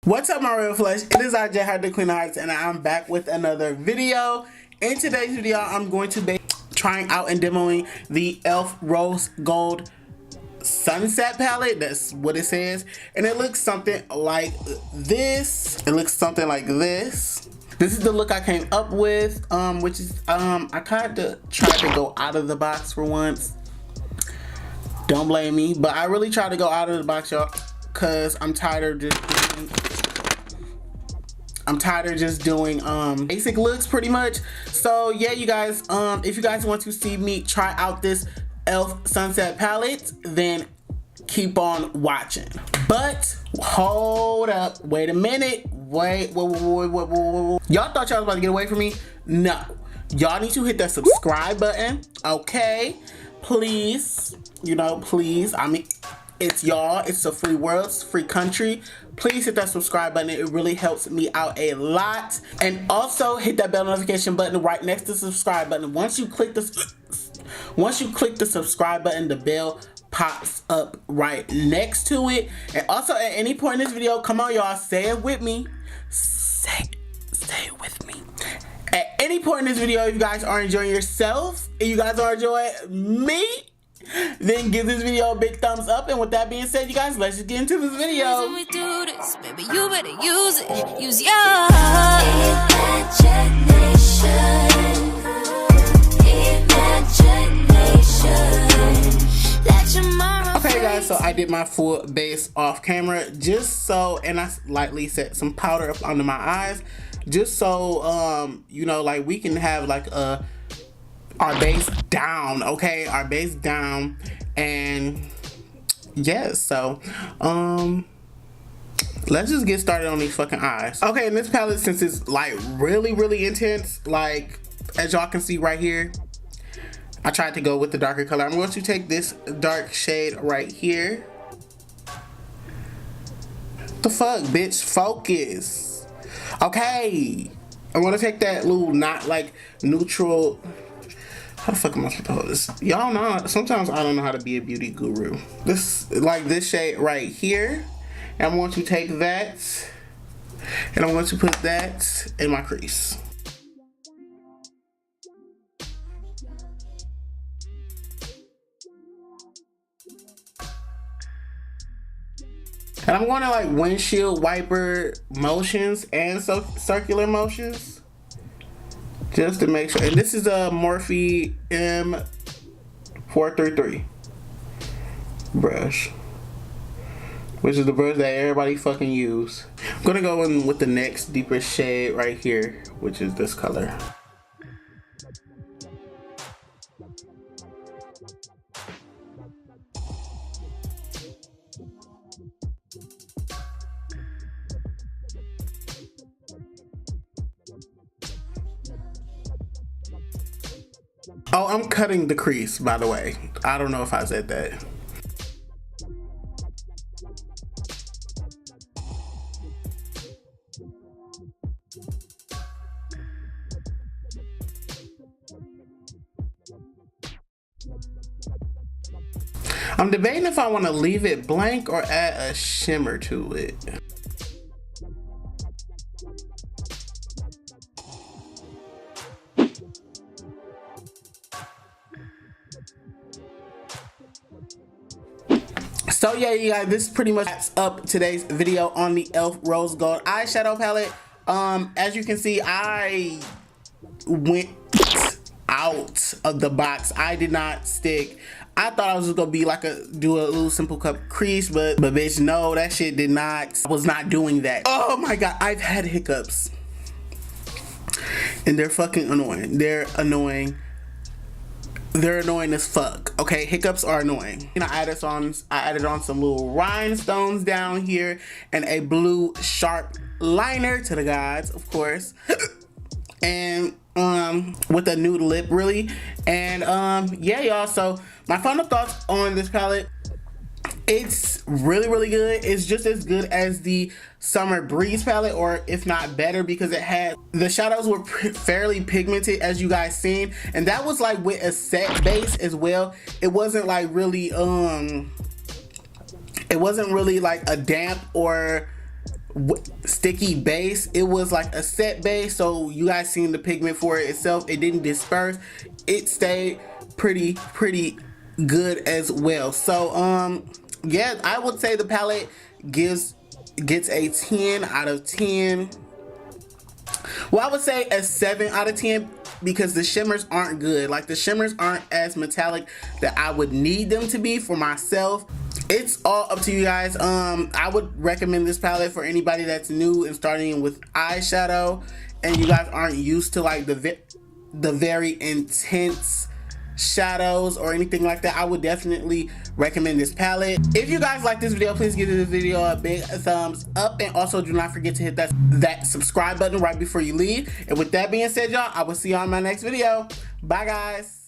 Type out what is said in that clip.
What's up, my real flesh? It is RJ Heart the Queen of Hearts, and I'm back with another video. In today's video, I'm going to be trying out and demoing the e.l.f. Rose Gold Sunset palette. That's what it says, and it looks something like this. This is the look I came up with, which is I kind of tried to go out of the box for once. Don't blame me, but I really tried to go out of the box, y'all, because I'm tired of just doing basic looks pretty much. So yeah, you guys, if you guys want to see me try out this e.l.f. Sunset palette, then keep on watching. But hold up, wait a minute, wait. Y'all thought y'all was about to get away from me? No, y'all need to hit that subscribe button, okay? Please, you know, please. I mean, it's y'all, it's a free world, it's a free country. Please hit that subscribe button. It really helps me out a lot. And also hit that bell notification button right next to the subscribe button. Once you click the subscribe button, the bell pops up right next to it. And also at any point in this video, come on y'all, say it with me. Say it with me. At any point in this video, if you guys are enjoying yourself, and you guys are enjoying me, then give this video a big thumbs up. And with that being said, you guys, let's just get into this video. When we do this, baby, you better use it. Use your imagination. Okay guys, so I did my full base off camera just so, and I lightly set some powder up under my eyes just so you know, like we can have like our base down, okay? Our base down. And yes, so let's just get started on these fucking eyes. Okay, and this palette, since it's like really intense, like as y'all can see right here, I tried to go with the darker color. I'm going to take this dark shade right here. The fuck, bitch, focus. Okay, I'm gonna take that little not like neutral. How the fuck am I supposed to hold this? Y'all know, sometimes I don't know how to be a beauty guru. This, like this shade right here. And I'm going to take that and I'm going to put that in my crease. And I'm going to like windshield wiper motions and circular motions, just to make sure. And this is a Morphe M433 brush, which is the brush that everybody fucking use. I'm gonna go in with the next deeper shade right here, which is this color. Oh, I'm cutting the crease, by the way. I don't know if I said that. I'm debating if I want to leave it blank or add a shimmer to it. So yeah, you guys, this pretty much wraps up today's video on the e.l.f. Rose Gold eyeshadow palette. As you can see, I went out of the box. I did not stick. I thought I was just gonna be like do a little simple cup crease, but bitch, no, that shit did not. I was not doing that. Oh my god, I've had hiccups, and they're fucking annoying. They're annoying. They're annoying as fuck. Okay, hiccups are annoying. You know, I added on some little rhinestones down here and a blue sharp liner to the gods, of course. And with a nude lip, really. And yeah, y'all, so my final thoughts on this palette: it's really good. It's just as good as the Summer Breeze palette, or if not better, because it had the shadows were fairly pigmented, as you guys seen, and that was like with a set base as well. It wasn't like really it wasn't really like a damp or sticky base. It was like a set base, so you guys seen the pigment for it itself. It didn't disperse. It stayed pretty good as well. So yeah, I would say the palette gets a 10 out of 10. Well, I would say a 7 out of 10 because the shimmers aren't good. Like, the shimmers aren't as metallic that I would need them to be for myself. It's all up to you guys. I would recommend this palette for anybody that's new and starting with eyeshadow and you guys aren't used to like the very intense shadows or anything like that. I would definitely recommend this palette. If you guys like this video, please give this video a big thumbs up, and also do not forget to hit that subscribe button right before you leave. And with that being said, y'all, I will see you on my next video. Bye guys.